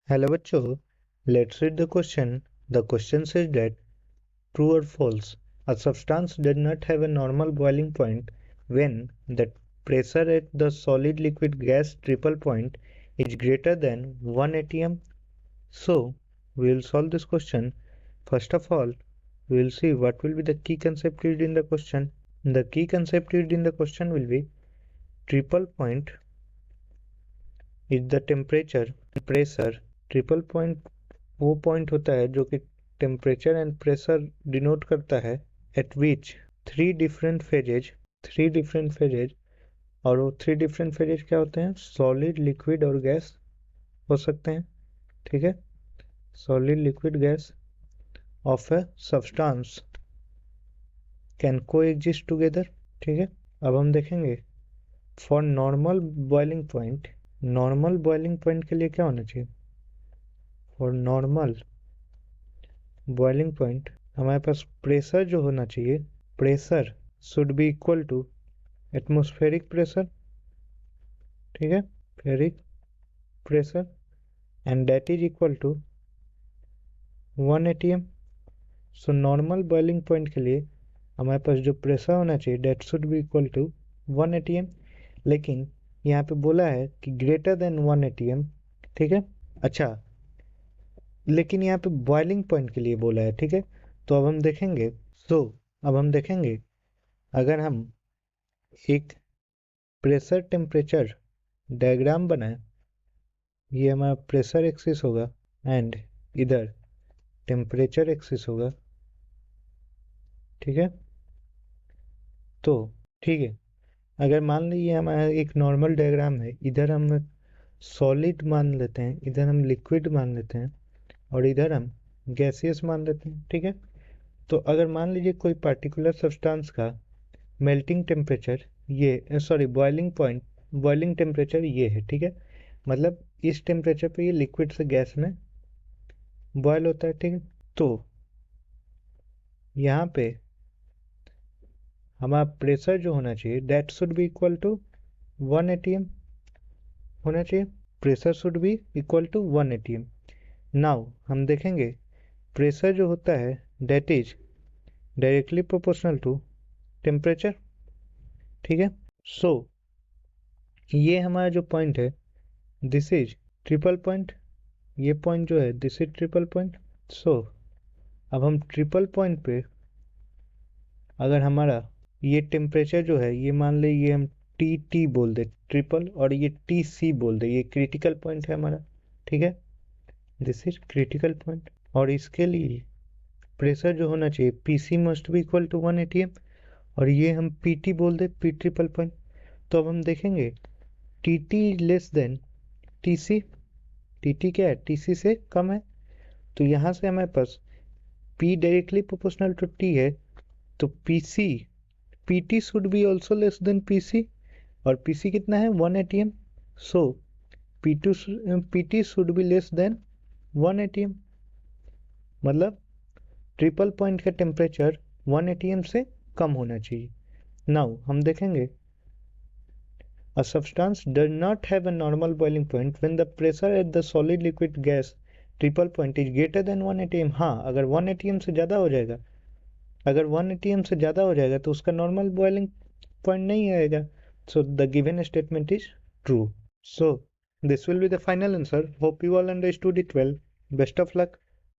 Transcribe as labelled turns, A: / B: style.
A: Hello bachcho, let's read the question. The question says that true or false, a substance does not have a normal boiling point when the pressure at the solid liquid gas triple point is greater than 1 atm. So we will solve this question. First of all, we will see what will be the key concept used in the question. The key concept used in the question will be triple point is the temperature and pressure. Triple point वो point होता है जो कि temperature and pressure denote करता है eight which three different phases और वो three different phases क्या होते हैं, सॉलिड लिक्विड और गैस हो सकते हैं। ठीक है, solid liquid gas off a substance can को एग्जिस्ट टुगेदर। ठीक है, अब हम देखेंगे फॉर नॉर्मल बॉइलिंग पॉइंट के लिए क्या होना चाहिए। फॉर नॉर्मल बॉइलिंग पॉइंट हमारे पास प्रेशर जो होना चाहिए, pressure should be equal to atmospheric pressure. ठीक है, फेरिक pressure and that is equal to 1 atm। So normal boiling point के लिए हमारे पास जो प्रेशर होना चाहिए that should be equal to 1 atm, लेकिन यहाँ पे बोला है कि ग्रेटर देन 1 atm। ठीक है, अच्छा लेकिन यहाँ पे बॉइलिंग पॉइंट के लिए बोला है। ठीक है, तो अब हम देखेंगे अगर हम एक प्रेशर टेम्परेचर डायग्राम बनाए, ये हमारा प्रेशर एक्सिस होगा एंड इधर टेम्परेचर एक्सिस होगा। ठीक है, तो ठीक है, अगर मान लीजिए हमारा एक नॉर्मल डायग्राम है, इधर हम सॉलिड मान लेते हैं, इधर हम लिक्विड मान लेते हैं और इधर हम गैसियस मान लेते हैं। ठीक है, तो अगर मान लीजिए कोई पर्टिकुलर सब्सटेंस का मेल्टिंग टेम्परेचर ये बॉइलिंग टेम्परेचर ये है। ठीक है, मतलब इस टेम्परेचर पे ये लिक्विड से गैस में बॉयल होता है। ठीक है, तो यहाँ पे हमारा प्रेशर जो होना चाहिए that should be equal to 1 atm होना चाहिए। Pressure should be equal to 1 atm। Now हम देखेंगे प्रेशर जो होता है that is directly proportional to temperature. ठीक है, सो ये हमारा जो पॉइंट है दिस इज ट्रिपल पॉइंट, ये पॉइंट जो है this is triple point. So अब हम ट्रिपल पॉइंट पे अगर हमारा ये टेम्परेचर जो है ये मान ले ये हम टी बोल दे ट्रिपल और ये टी सी बोल दे, ये क्रिटिकल पॉइंट है हमारा। ठीक है, दिस इज क्रिटिकल पॉइंट और इसके लिए प्रेशर जो होना चाहिए P C must be equal to 1 atm और ये हम पी टी बोल दे पी ट्रिपल पॉइंट। तो अब हम देखेंगे T T less than T C, T T क्या है टी सी से कम है, तो यहाँ से हमारे पास P directly proportional to T है, तो PC PT should be also less than PC और PC कितना है 1 atm। So PT should be less than 1 atm, मतलब ट्रिपल पॉइंट का टेम्परेचर 1 atm से कम होना चाहिए। नाउ हम देखेंगे a substance does not have a normal boiling point when the pressure at the solid liquid gas triple point is greater than 1 atm। हाँ, अगर 1 atm से ज़्यादा हो जाएगा, तो उसका नॉर्मल बॉइलिंग पॉइंट नहीं आएगा। So the given statement is true. So this will be the final answer. Hope you all understood it well. Best of luck.